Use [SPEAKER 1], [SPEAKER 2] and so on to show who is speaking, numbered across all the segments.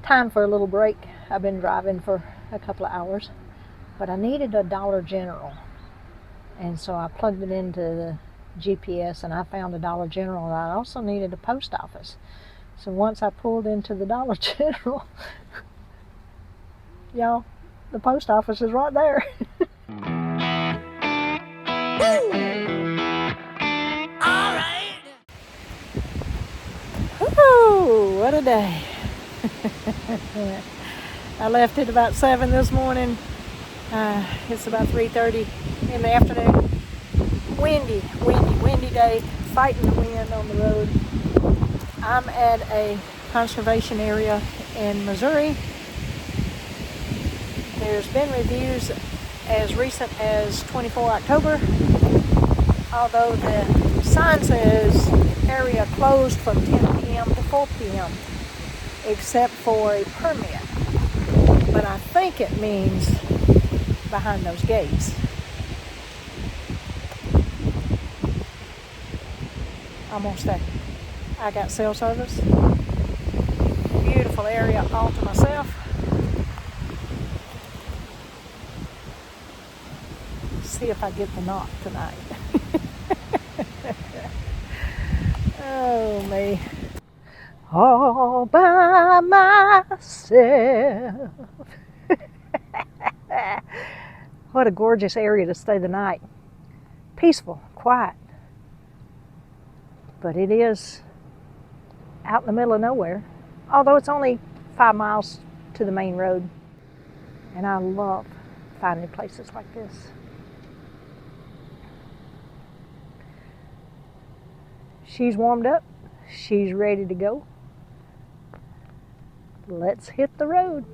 [SPEAKER 1] Time for a little break. I've been driving for a couple of hours, but I needed a Dollar General, and so I plugged it into the GPS and I found a Dollar General, and I also needed a post office. So once I pulled into the Dollar General, y'all, the post office is right there. Woo, what a day. I left at about 7 this morning. It's about 3:30 in the afternoon. Windy day, fighting the wind on the road. I'm at a conservation area in Missouri. There's been reviews as recent as 24 October, although the sign says area closed from 10 p.m. to 4 p.m. except for a permit. But I think it means behind those gates. Almost there. I got cell service. Beautiful area all to myself. See if I get the knock tonight. Oh, me. All by myself. What a gorgeous area to stay the night. Peaceful, quiet. But it is out in the middle of nowhere, although it's only 5 miles to the main road. And I love finding places like this. She's warmed up. She's ready to go. Let's hit the road.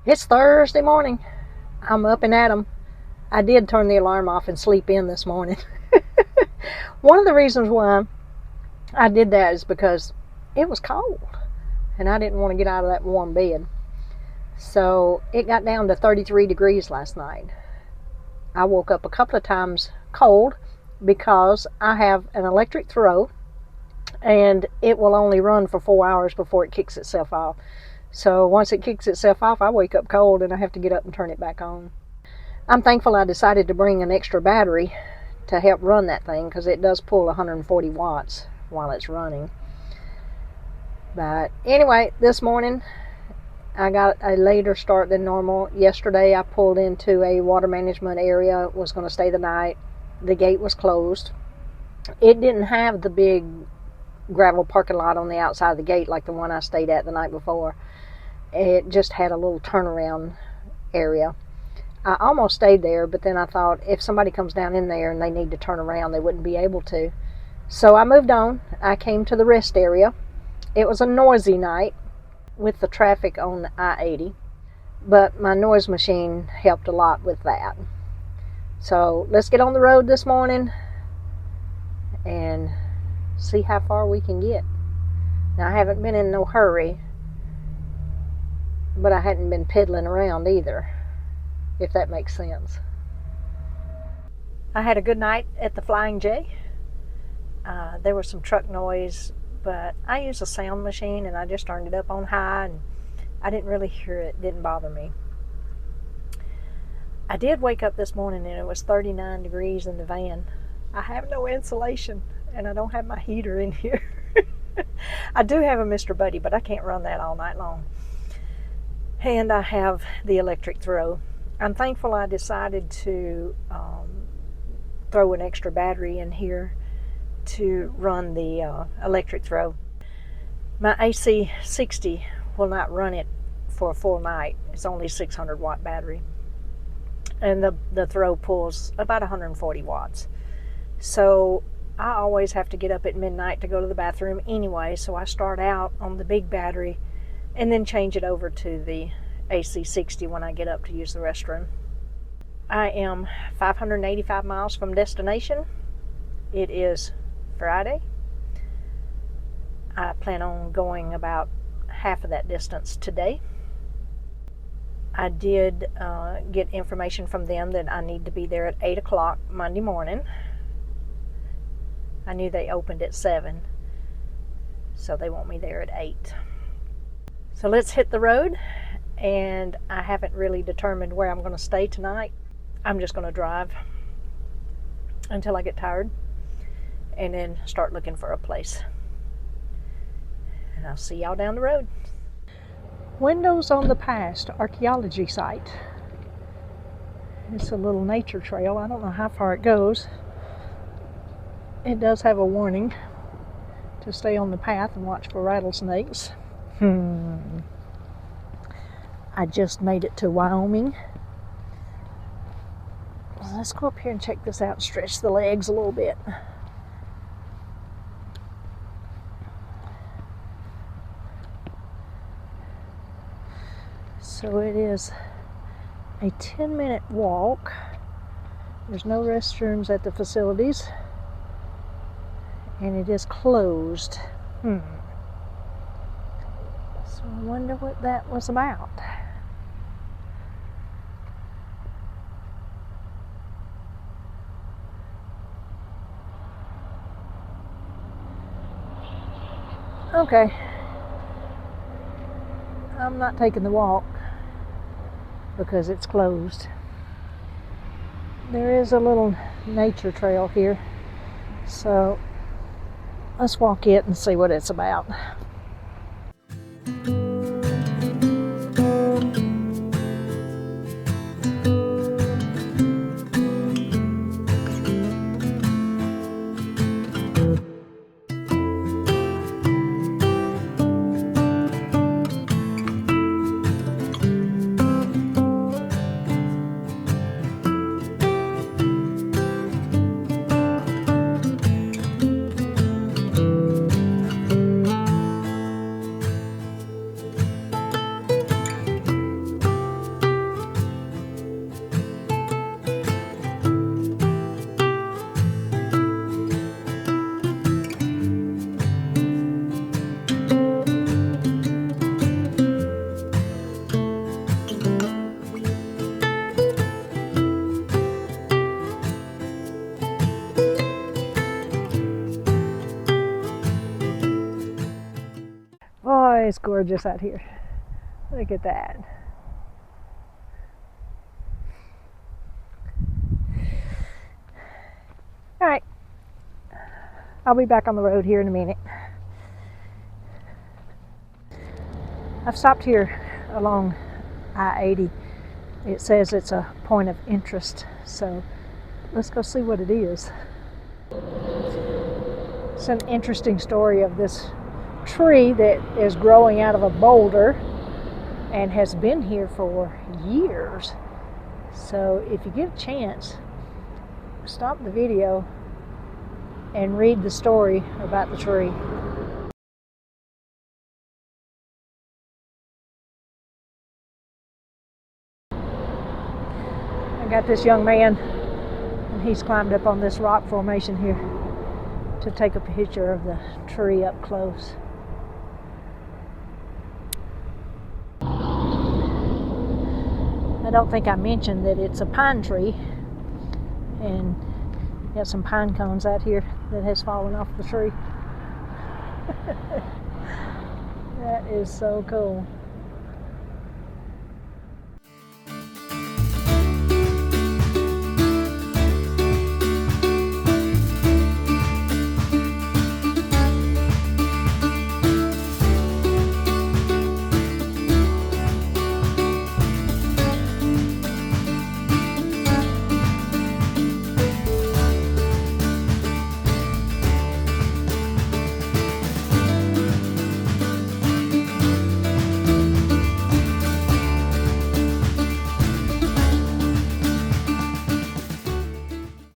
[SPEAKER 1] It's Thursday morning. I'm up and at 'em. I did turn the alarm off and sleep in this morning. One of the reasons why I did that is because it was cold and I didn't want to get out of that warm bed. So it got down to 33 degrees last night. I woke up a couple of times cold because I have an electric throw and it will only run for 4 hours before it kicks itself off. So once it kicks itself off, I wake up cold and I have to get up and turn it back on. I'm thankful I decided to bring an extra battery to help run that thing because it does pull 140 watts while it's running. But anyway, this morning I got a later start than normal. Yesterday I pulled into a water management area, was going to stay the night. The gate was closed. It didn't have the big gravel parking lot on the outside of the gate like the one I stayed at the night before. It just had a little turnaround area. I almost stayed there, but then I thought if somebody comes down in there and they need to turn around, they wouldn't be able to. So I moved on. I came to the rest area. It was a noisy night with the traffic on I-80, but my noise machine helped a lot with that. So let's get on the road this morning and see how far we can get. Now, I haven't been in no hurry, but I hadn't been piddling around either, if that makes sense. I had a good night at the Flying J. There was some truck noise, but I use a sound machine and I just turned it up on high and I didn't really hear it. It didn't bother me. I did wake up this morning and it was 39 degrees in the van. I have no insulation and I don't have my heater in here. I do have a Mr. Buddy, but I can't run that all night long. And I have the electric throw. I'm thankful I decided to throw an extra battery in here to run the electric throw. My AC60 will not run it for a full night. It's only a 600 watt battery. And the throw pulls about 140 watts. So I always have to get up at midnight to go to the bathroom anyway, so I start out on the big battery and then change it over to the AC60 when I get up to use the restroom. I am 585 miles from destination. It is Friday. I plan on going about half of that distance today. I did get information from them that I need to be there at 8 o'clock Monday morning. I knew they opened at 7, so they want me there at 8. So let's hit the road, and I haven't really determined where I'm going to stay tonight. I'm just going to drive until I get tired and then start looking for a place. And I'll see y'all down the road. Windows on the Past archaeology site. It's a little nature trail. I don't know how far it goes. It does have a warning to stay on the path and watch for rattlesnakes. I just made it to Wyoming. Well, let's go up here and check this out and stretch the legs a little bit. So it is a 10-minute walk. There's no restrooms at the facilities, and it is closed. So I wonder what that was about. Okay, I'm not taking the walk because it's closed. There is a little nature trail here, so let's walk it and see what it's about. Boy, it's gorgeous out here. Look at that. All right, I'll be back on the road here in a minute. I've stopped here along I-80. It says it's a point of interest, so let's go see what it is. It's an interesting story of this tree that is growing out of a boulder and has been here for years. So if you get a chance, stop the video and read the story about the tree. I got this young man, and he's climbed up on this rock formation here to take a picture of the tree up close. I don't think I mentioned that it's a pine tree, and got some pine cones out here that has fallen off the tree. That is so cool.